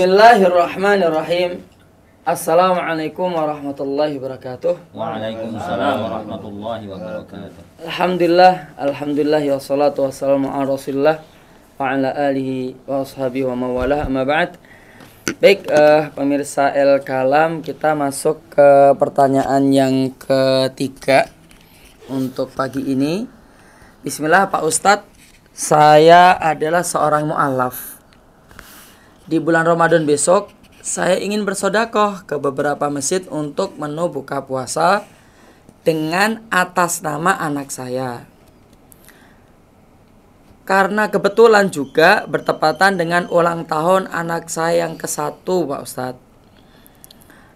Bismillahirrahmanirrahim. Assalamualaikum warahmatullahi wabarakatuh. Waalaikumsalam warahmatullahi wabarakatuh. Alhamdulillah wassalatu wassalamu ala Rasulillah wa ala alihi wa ashabihi wa mawalah, amma ba'd. Baik, pemirsa El Kalam, kita masuk ke pertanyaan yang ketiga untuk pagi ini. Bismillah, Pak Ustadz, saya adalah seorang mu'alaf. Di bulan Ramadan besok, saya ingin bersodakoh ke beberapa masjid untuk menu buka puasa dengan atas nama anak saya. Karena kebetulan juga bertepatan dengan ulang tahun anak saya yang ke-1, Pak Ustadz.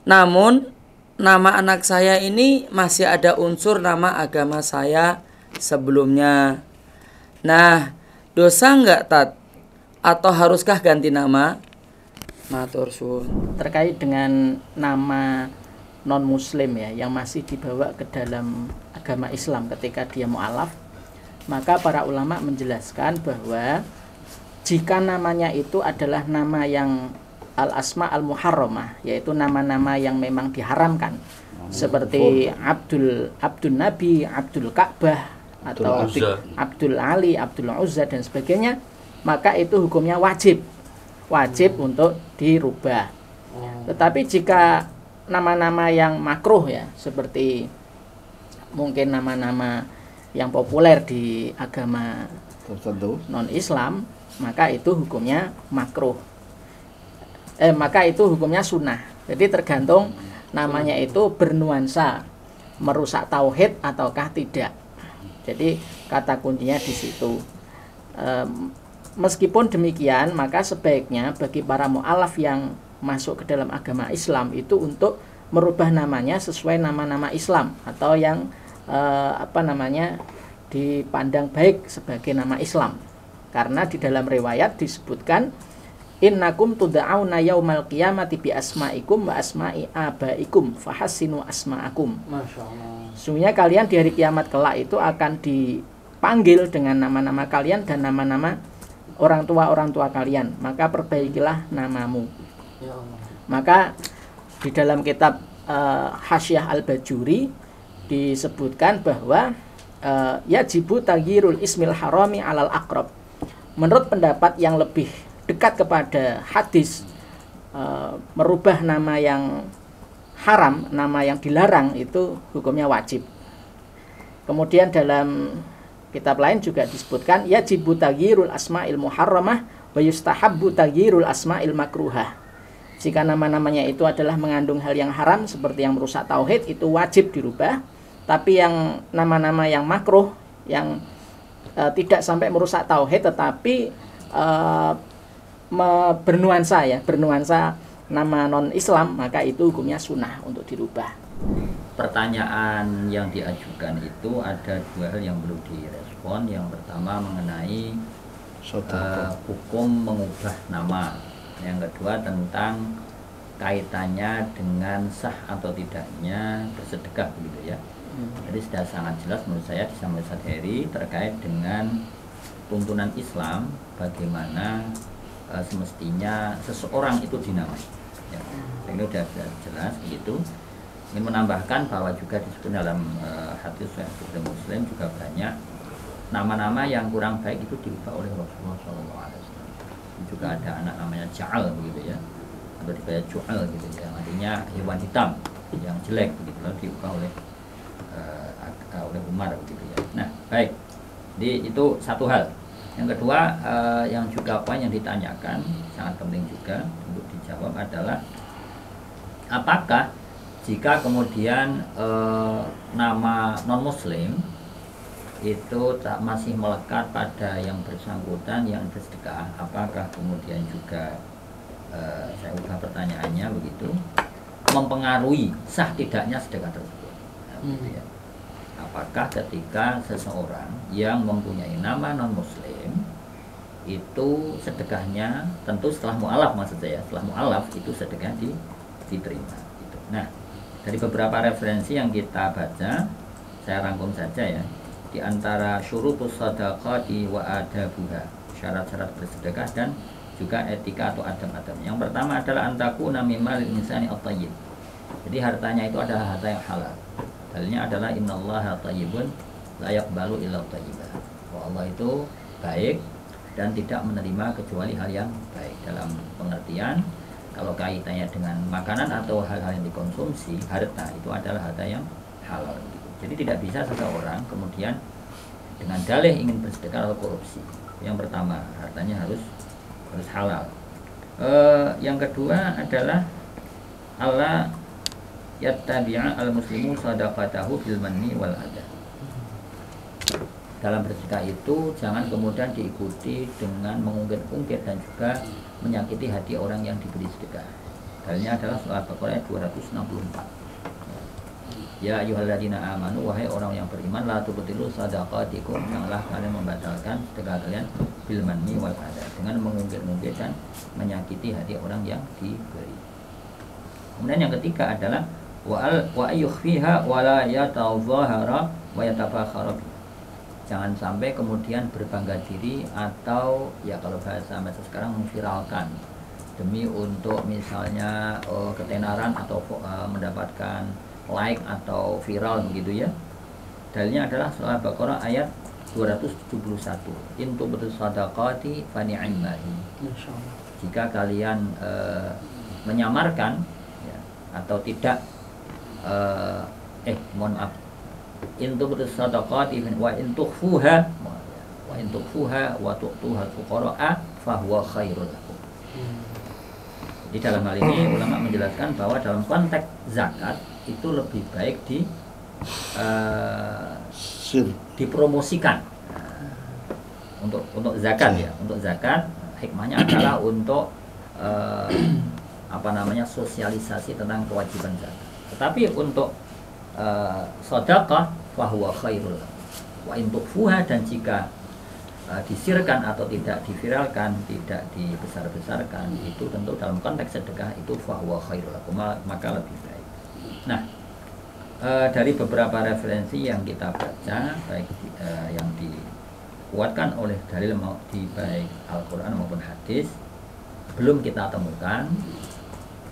Namun, nama anak saya ini masih ada unsur nama agama saya sebelumnya. Nah, dosa nggak, Tat? Atau haruskah ganti nama? Matur suwun. Terkait dengan nama non-muslim ya, yang masih dibawa ke dalam agama Islam ketika dia mu'alaf, maka para ulama menjelaskan bahwa jika namanya itu adalah nama yang al-asma al-muharramah, yaitu nama-nama yang memang diharamkan, seperti Abdul Nabi, Abdul Ka'bah, atau Abdul Ali, Abdul Uzza dan sebagainya, maka itu hukumnya wajib untuk dirubah. Tetapi jika nama-nama yang makruh ya, seperti mungkin nama-nama yang populer di agama non-Islam, maka itu hukumnya makruh. Maka itu hukumnya sunnah. Jadi tergantung namanya itu bernuansa merusak tauhid ataukah tidak. Jadi kata kuncinya di situ. Meskipun demikian, maka sebaiknya bagi para mu'alaf yang masuk ke dalam agama Islam itu untuk merubah namanya sesuai nama-nama Islam, atau yang dipandang baik sebagai nama Islam. Karena di dalam riwayat disebutkan, innakum tuda'auna yaumal qiyamati bi asma'ikum wa asma'i abaikum fahassinu asma'akum. Masyaallah. Sungguhnya kalian di hari kiamat kelak itu akan dipanggil dengan nama-nama kalian dan nama-nama orang tua kalian, maka perbaikilah namamu. Ya Allah. Maka di dalam kitab Hasyiah Al-Bajuri disebutkan bahwa yajibu taghyirul ismil harami alal aqrab. Menurut pendapat yang lebih dekat kepada hadis, merubah nama yang haram, nama yang dilarang itu hukumnya wajib. Kemudian dalam kitab lain juga disebutkan yajibu taghyirul asma'il muharramah wa yustahabbu taghyirul asma'il makruhah. Jika nama-namanya itu adalah mengandung hal yang haram seperti yang merusak tauhid, itu wajib dirubah. Tapi yang nama-nama yang makruh, yang tidak sampai merusak tauhid tetapi bernuansa nama non-Islam, maka itu hukumnya sunnah untuk dirubah. Pertanyaan yang diajukan itu ada dua hal yang perlu direspon. Yang pertama mengenai hukum mengubah nama. Yang kedua tentang kaitannya dengan sah atau tidaknya bersedekah, begitu ya. Jadi sudah sangat jelas menurut saya disampaikan Ustaz Heri terkait dengan tuntunan Islam, bagaimana semestinya seseorang itu dinamai. Ya, ini sudah jelas begitu. Ingin menambahkan bahwa juga disebut dalam hadis Sahih Muslim juga banyak nama-nama yang kurang baik itu diubah oleh Rasulullah SAW. Juga ada anak namanya Ja'al begitu ya, atau dibaca Ju'al gitu ya, artinya hewan hitam yang jelek begitu, lalu diubah oleh Umar begitu ya. Nah baik, jadi itu satu hal. Yang kedua yang juga poin yang ditanyakan sangat penting juga untuk dijawab adalah apakah jika kemudian nama non-muslim itu tak masih melekat pada yang bersangkutan yang bersedekah, apakah kemudian juga saya ubah pertanyaannya begitu, mempengaruhi sah tidaknya sedekah tersebut. Nah, begitu ya. Apakah ketika seseorang yang mempunyai nama non-muslim itu sedekahnya, tentu setelah mu'alaf maksud saya, setelah mu'alaf itu sedekah diterima gitu. Nah, dari beberapa referensi yang kita baca, saya rangkum saja ya. Di antara syurutus shadaqati wa adabuha, syarat-syarat bersedekah dan juga etika atau adab-adab. Yang pertama adalah antakuna mimmal insani at-tayyib. Jadi hartanya itu adalah harta yang halal. Dalilnya adalah innallaha thayyibun la yaqbalu illa thayyiban. Allah itu baik dan tidak menerima kecuali hal yang baik. Dalam pengertian kalau kaitannya dengan makanan atau hal-hal yang dikonsumsi, harta itu adalah harta yang halal. Jadi tidak bisa seseorang kemudian dengan dalih ingin bersedekah atau korupsi. Yang pertama, hartanya harus halal. Yang kedua adalah Allah yattabi'a al-muslimu sadaqatahu bil manni wal adha. Dalam bersedekah itu jangan kemudian diikuti dengan mengungkit-ungkit dan juga menyakiti hati orang yang diberi sedekah. Dalilnya adalah surah Al-Baqarah 264. Ya ayyuhalladzina amanu, wahai orang yang beriman, la tubtilu sadaqatikum, janganlah kalian membatalkan sedekah kalian bil manni wal adha, dengan mengungkit-ungkit dan menyakiti hati orang yang diberi. Kemudian yang ketiga adalah wa ayyukhfiha wa la yatadhahara wa yatafakhara. Jangan sampai kemudian berbangga diri atau ya kalau bahasa masa sekarang memviralkan demi untuk misalnya ketenaran atau mendapatkan like atau viral begitu ya. Dalilnya adalah surah Al-Baqarah ayat 271. In tubdu sadaqati fa ni'mahi. Jika kalian menyamarkan ya, atau tidak mohon maaf, in tubdu sadaqati wa in tukhfuha wa tu'tuha al-fuqara'a fa huwa khairul lakum. Jadi dalam hal ini ulama menjelaskan bahwa dalam konteks zakat itu lebih baik dipromosikan untuk zakat ya. Untuk zakat hikmahnya adalah untuk sosialisasi tentang kewajiban zakat. Tetapi untuk sedekah fahuwa khairul wa in tukhfuha, dan jika disirkan atau tidak diviralkan, tidak dibesar-besarkan, itu tentu dalam konteks sedekah itu fahuwa khairul lakum, maka lebih baik. Nah, dari beberapa referensi yang kita baca, baik yang dikuatkan oleh dalil di baik Al-Quran maupun hadis, belum kita temukan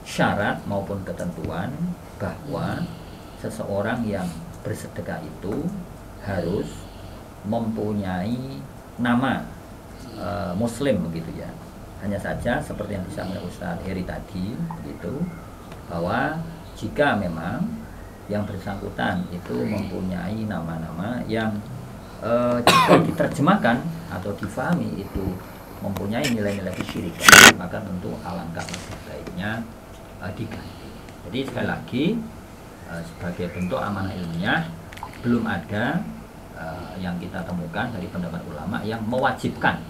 syarat maupun ketentuan bahwa seseorang yang bersedekah itu harus mempunyai nama Muslim begitu ya. Hanya saja seperti yang disampaikan Ustaz Heri tadi begitu, bahwa jika memang yang bersangkutan itu mempunyai nama-nama yang jika diterjemahkan atau difahami itu mempunyai nilai-nilai kesyirikan, maka tentu alangkah lebih baiknya diganti. Jadi sekali lagi sebagai bentuk amanah ilmiah, belum ada yang kita temukan dari pendapat ulama yang mewajibkan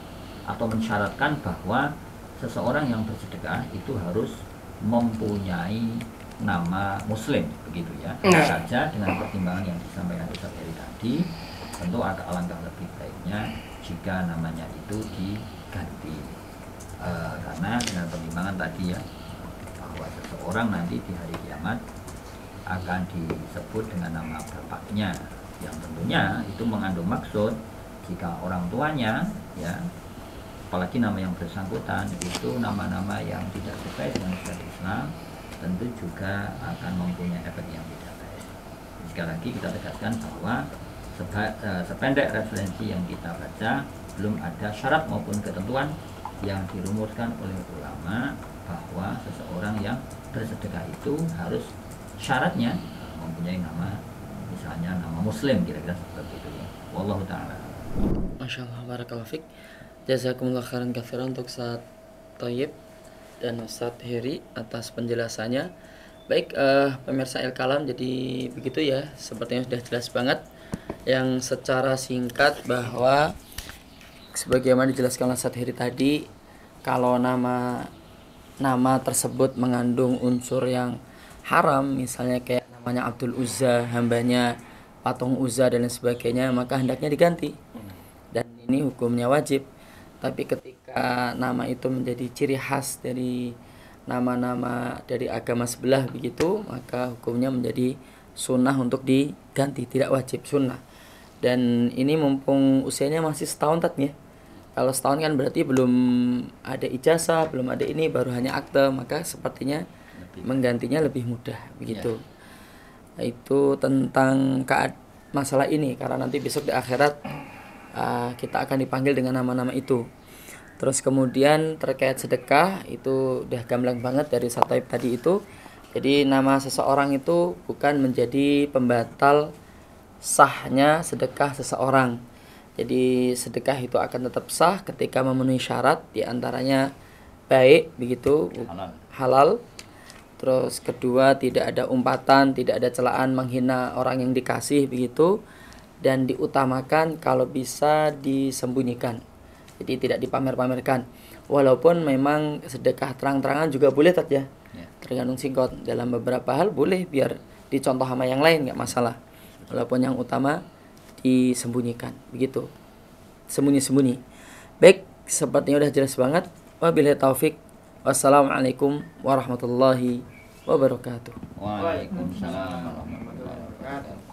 atau mensyaratkan bahwa seseorang yang bersedekah itu harus mempunyai nama Muslim begitu ya. Saja dengan pertimbangan yang disampaikan Ustaz Heri tadi, tentu alangkah lebih baiknya jika namanya itu diganti, karena dengan pertimbangan tadi ya, bahwa seseorang nanti di hari kiamat akan disebut dengan nama bapaknya, yang tentunya itu mengandung maksud jika orang tuanya ya, apalagi nama yang bersangkutan itu nama-nama yang tidak sesuai dengan syariat Islam, tentu juga akan mempunyai efek yang tidak baik. Sekali lagi kita tegaskan bahwa sependek referensi yang kita baca, belum ada syarat maupun ketentuan yang dirumuskan oleh ulama bahwa seseorang yang bersedekah itu harus syaratnya mempunyai nama, misalnya nama Muslim, kira-kira seperti itu ya. Wallahu ta'ala. Masya Allah, barakallahu fiik. Jazakumullah khairan katsiran untuk Ustaz Thayyib dan Ustaz Heri atas penjelasannya. Baik, pemirsa Al-Kalam, jadi begitu ya, sepertinya sudah jelas banget yang secara singkat bahwa sebagaimana dijelaskan oleh Ustaz Heri tadi, kalau nama tersebut mengandung unsur yang haram, misalnya kayak namanya Abdul Uzza, hambanya patung Uzza dan lain sebagainya, maka hendaknya diganti. Dan ini hukumnya wajib. Tapi ketika nama itu menjadi ciri khas dari nama-nama dari agama sebelah begitu, maka hukumnya menjadi sunnah untuk diganti, tidak wajib, sunnah. Dan ini mumpung usianya masih setahun tadi ya, Kalau setahun kan berarti belum ada ijazah, belum ada ini, baru hanya akte, maka sepertinya menggantinya lebih mudah begitu. Itu tentang masalah ini, karena nanti besok di akhirat kita akan dipanggil dengan nama-nama itu. Terus kemudian terkait sedekah itu udah gamblang banget dari Sataib tadi itu. Jadi nama seseorang itu bukan menjadi pembatal sahnya sedekah seseorang. Jadi sedekah itu akan tetap sah ketika memenuhi syarat, diantaranya baik begitu, halal. Terus kedua, tidak ada umpatan, tidak ada celaan menghina orang yang dikasih begitu, dan diutamakan kalau bisa disembunyikan. Jadi tidak dipamer-pamerkan. Walaupun memang sedekah terang-terangan juga boleh ya. Tergantung singkot. Dalam beberapa hal boleh biar dicontoh sama yang lain, nggak masalah. Walaupun yang utama disembunyikan begitu, sembunyi-sembunyi. Baik, sepertinya udah jelas banget. Wabillahi taufik. Wassalamualaikum warahmatullahi wabarakatuh. Waalaikumsalam warahmatullahi wabarakatuh.